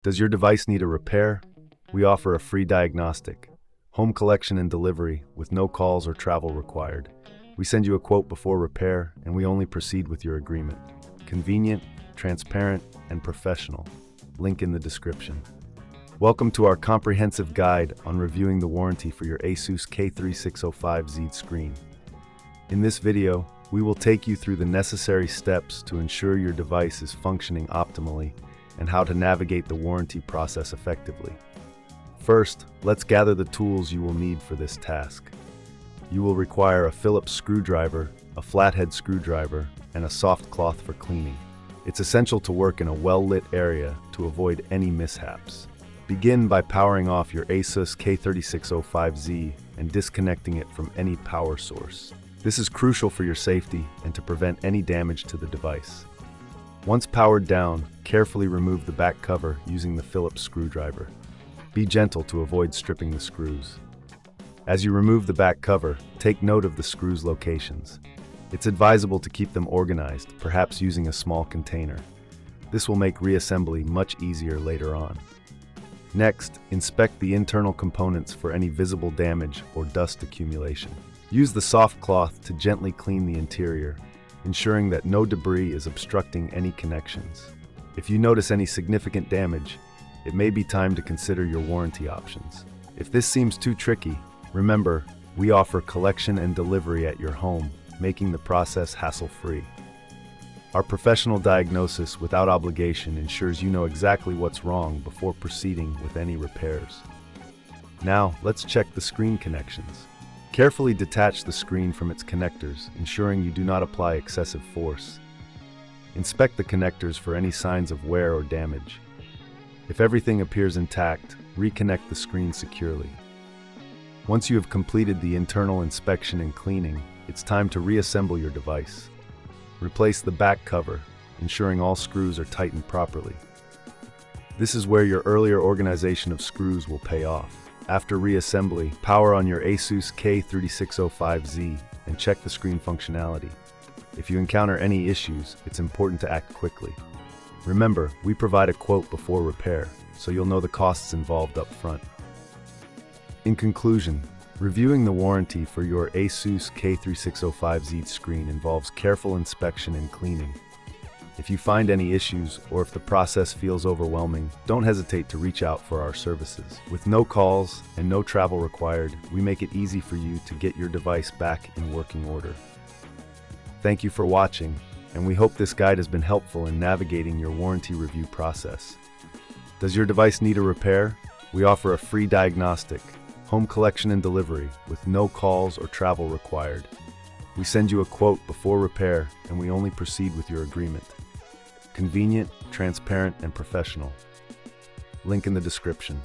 Does your device need a repair? We offer a free diagnostic, home collection and delivery with no calls or travel required. We send you a quote before repair, and we only proceed with your agreement. Convenient, transparent, and professional. Link in the description. Welcome to our comprehensive guide on reviewing the warranty for your ASUS K3605Z screen. In this video, we will take you through the necessary steps to ensure your device is functioning optimally and how to navigate the warranty process effectively. First, let's gather the tools you will need for this task. You will require a Phillips screwdriver, a flathead screwdriver, and a soft cloth for cleaning. It's essential to work in a well-lit area to avoid any mishaps. Begin by powering off your ASUS K3605Z and disconnecting it from any power source. This is crucial for your safety and to prevent any damage to the device. Once powered down, carefully remove the back cover using the Phillips screwdriver. Be gentle to avoid stripping the screws. As you remove the back cover, take note of the screws' locations. It's advisable to keep them organized, perhaps using a small container. This will make reassembly much easier later on. Next, inspect the internal components for any visible damage or dust accumulation. Use the soft cloth to gently clean the interior, ensuring that no debris is obstructing any connections. If you notice any significant damage, it may be time to consider your warranty options. If this seems too tricky, remember, we offer collection and delivery at your home, making the process hassle-free. Our professional diagnosis without obligation ensures you know exactly what's wrong before proceeding with any repairs. Now, let's check the screen connections. Carefully detach the screen from its connectors, ensuring you do not apply excessive force. Inspect the connectors for any signs of wear or damage. If everything appears intact, reconnect the screen securely. Once you have completed the internal inspection and cleaning, it's time to reassemble your device. Replace the back cover, ensuring all screws are tightened properly. This is where your earlier organization of screws will pay off. After reassembly, power on your ASUS K3605Z and check the screen functionality. If you encounter any issues, it's important to act quickly. Remember, we provide a quote before repair, so you'll know the costs involved up front. In conclusion, reviewing the warranty for your ASUS K3605Z screen involves careful inspection and cleaning. If you find any issues or if the process feels overwhelming, don't hesitate to reach out for our services. With no calls and no travel required, we make it easy for you to get your device back in working order. Thank you for watching, and we hope this guide has been helpful in navigating your warranty review process. Does your device need a repair? We offer a free diagnostic, home collection and delivery with no calls or travel required. We send you a quote before repair, and we only proceed with your agreement. Convenient, transparent, and professional. Link in the description.